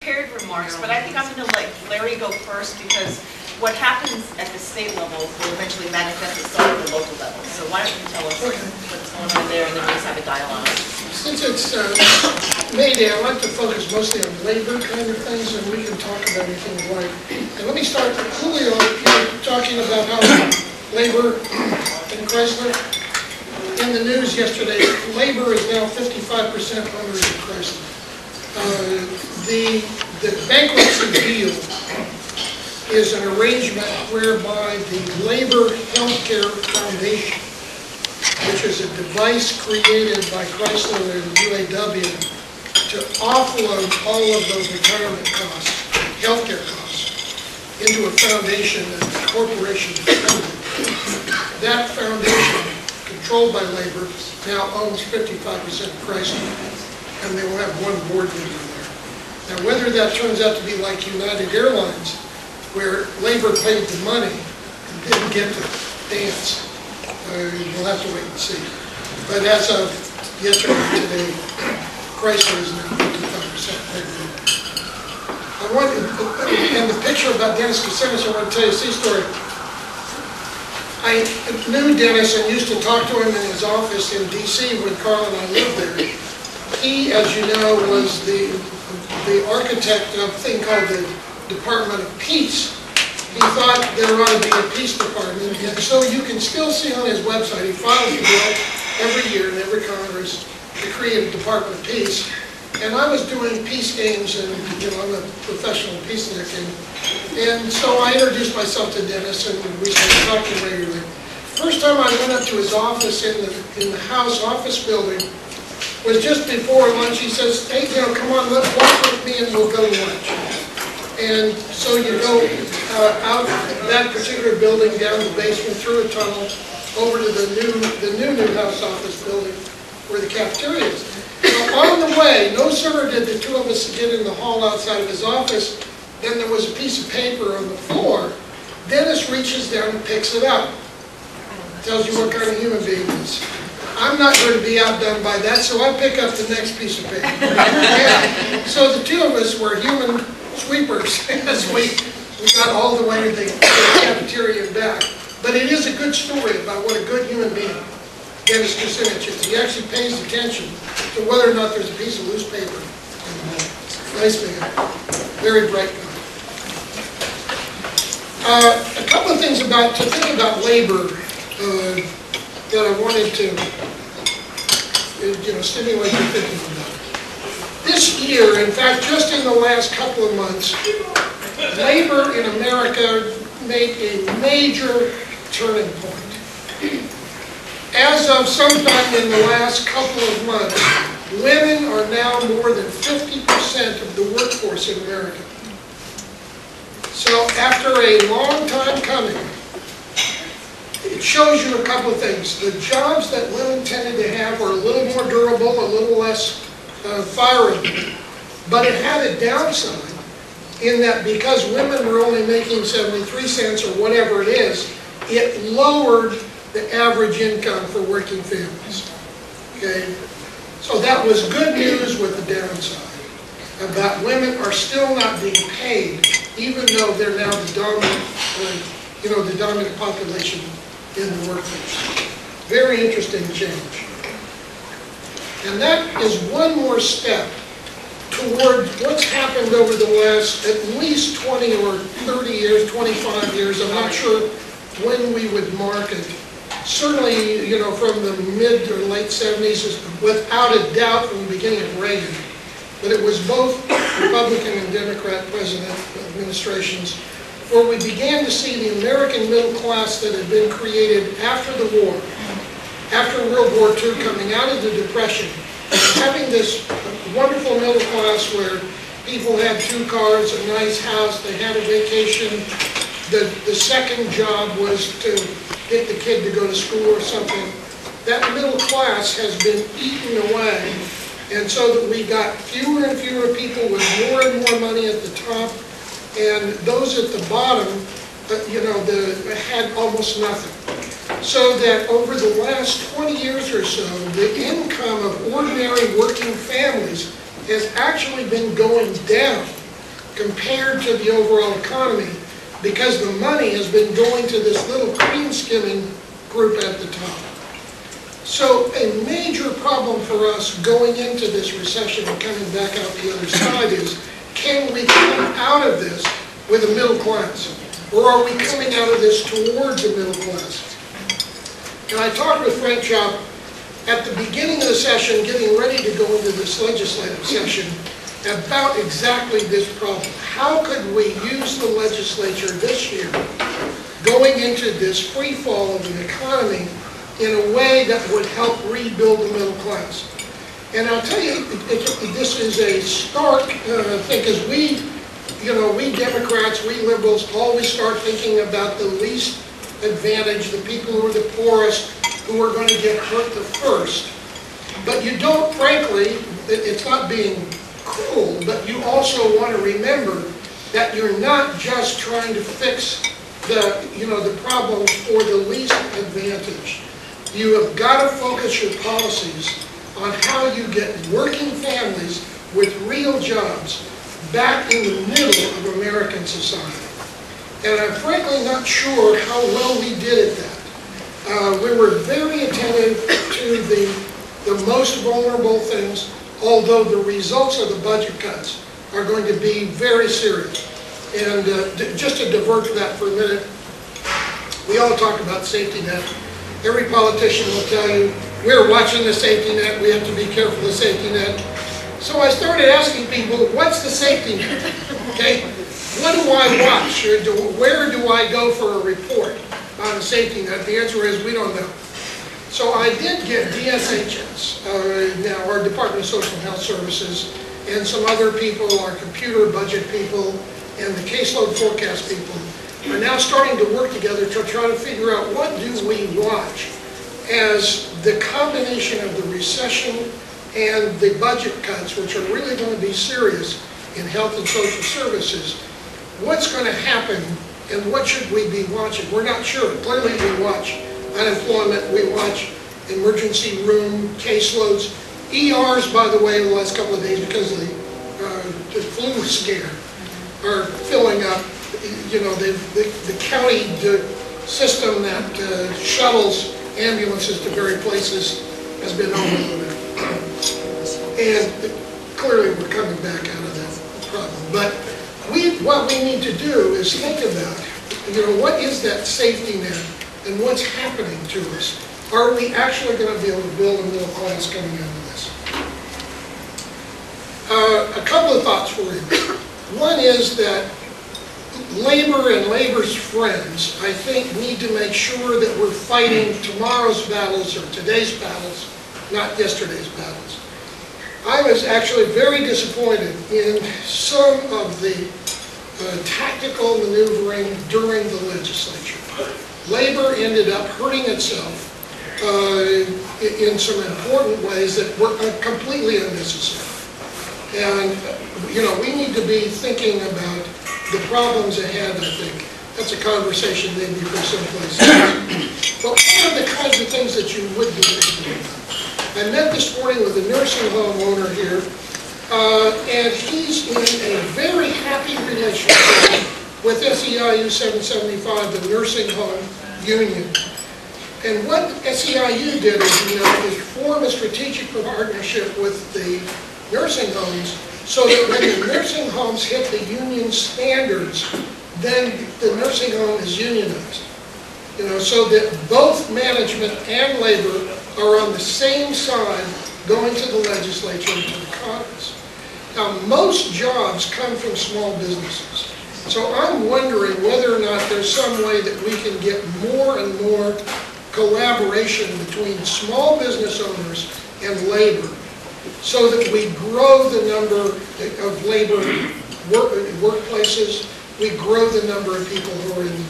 prepared remarks, but I think I'm going to let Larry go first because what happens at the state level will eventually manifest itself at the local level. So why don't you tell us what's going on there, and then we'll just have a dialogue. Since it's May Day, I like to focus mostly on labor kind of things, and we can talk about anything you like. And let me start with Julio, talking about how labor in Chrysler. In the news yesterday, labor is now 55% owners of Chrysler. The bankruptcy deal is an arrangement whereby the Labor Healthcare Foundation, which is a device created by Chrysler and UAW to offload all of those retirement costs, healthcare costs, into a foundation that the corporation funded. That foundation, controlled by labor, now owns 55% of Chrysler, and they will have one board member there. Now, whether that turns out to be like United Airlines, where labor paid the money and didn't get to dance, we'll have to wait and see. But as of yesterday and today, Chrysler is now 55% labor. And the picture about Dennis Kucinich, I want to tell you a story. I knew Dennis and used to talk to him in his office in D.C. when Carl and I lived there. He, as you know, was the architect of a thing called the Department of Peace. He thought there ought to be a peace department, and so you can still see on his website, he files a bill every year in every Congress to create a Department of Peace. And I was doing peace games, and I'm a professional peacenik, and so I introduced myself to Dennis, and we started talking regularly. First time I went up to his office in the House office building was just before lunch. He says, "Hey, come on, let's walk with me, and we'll go to lunch." And so you go out that particular building, down the basement, through a tunnel, over to the new House office building where the cafeteria is. Now, on the way, no sooner did the two of us get in the hall outside of his office than there was a piece of paper on the floor. Dennis reaches down and picks it up. Tells you what kind of human being he is. I'm not going to be outdone by that, so I pick up the next piece of paper. And so the two of us were human sweepers as we got all the way to the cafeteria and back. But it is a good story about what a good human being Dennis Kucinich is. He actually pays attention to whether or not there's a piece of loose paper in the hall. Nice man. Very bright guy. A couple of things to think about labor that I wanted to stimulate your thinking about. This year, in fact, just in the last couple of months, labor in America made a major turning point. As of sometime in the last couple of months, women are now more than 50% of the workforce in America. So after a long time coming, it shows you a couple of things. The jobs that women tended to have were a little more durable, a little less fireable. But it had a downside in that because women were only making 73 cents or whatever it is, it lowered the average income for working families. Okay? So that was good news with the downside. About women are still not being paid, even though they're now the dominant, the dominant population in the workforce. Very interesting change. And that is one more step toward what's happened over the last at least 20 or 30 years, 25 years. I'm not sure when we would mark it. Certainly, from the mid or late 70s, without a doubt from the beginning of Reagan. But it was both Republican and Democrat president administrations where we began to see the American middle class that had been created after the war, after World War II, coming out of the Depression, having this wonderful middle class where people had 2 cars, a nice house, they had a vacation. The second job was to get the kid to go to school or something. That middle class has been eaten away, and so that we got fewer and fewer people with more and more money at the top, and those at the bottom, had almost nothing. So that over the last 20 years or so, the income of ordinary working families has actually been going down compared to the overall economy because the money has been going to this little cream skimming group at the top. So a major problem for us going into this recession and coming back out the other side is, can we come out of this with a middle class? Or are we coming out of this towards a middle class? And I talked with Frank Chop at the beginning of the session, getting ready to go into this legislative session, about exactly this problem. How could we use the legislature this year, going into this free fall of an economy, in a way that would help rebuild the middle class? And I'll tell you, this is a stark thing, because we Democrats, we liberals, always start thinking about the least advantaged, the people who are the poorest, who are going to get hurt the first. But you don't, frankly, it's not being cruel, but you also want to remember that you're not just trying to fix the problems for the least advantaged. You have got to focus your policies on how you get working families with real jobs back in the middle of American society. And I'm frankly not sure how well we did at that. We were very attentive to the most vulnerable things, although the results of the budget cuts are going to be very serious. And just to divert that for a minute, we all talk about safety net. Every politician will tell you, we're watching the safety net, we have to be careful of the safety net. So I started asking people, what's the safety net? Okay? What do I watch? Or where do I go for a report on the safety net? The answer is, we don't know. So I did get DSHS, now our Department of Social and Health Services, and some other people, our computer budget people, and the caseload forecast people, are now starting to work together to try to figure out what do we watch as the combination of the recession and the budget cuts, which are really going to be serious in health and social services. What's going to happen and what should we be watching? We're not sure. Clearly we watch unemployment, we watch emergency room caseloads. ERs, by the way, in the last couple of days, because of the flu scare, are filling up. You know, the county system that shuttles ambulances to various places has been overloaded. And clearly we're coming back out of that problem. But what we need to do is think about, what is that safety net and what's happening to us? Are we actually going to be able to build a middle class coming out of this? A couple of thoughts for you. One is that labor and labor's friends, I think, need to make sure that we're fighting tomorrow's battles or today's battles, not yesterday's battles. I was actually very disappointed in some of the tactical maneuvering during the legislature. Labor ended up hurting itself in some important ways that were completely unnecessary. And, we need to be thinking about the problems ahead, I think. That's a conversation maybe for someplace else. But what are the kinds of things that you would be thinking about? I met this morning with a nursing home owner here, and he's in a very happy relationship with SEIU 775, the nursing home union. And what SEIU did is form a strategic partnership with the nursing homes, so that when the nursing homes hit the union standards, then the nursing home is unionized. So that both management and labor are on the same side going to the legislature and to the Congress. Now, most jobs come from small businesses. So I'm wondering whether or not there's some way that we can get more and more collaboration between small business owners and labor, so that we grow the number of labor workplaces, we grow the number of people who are in the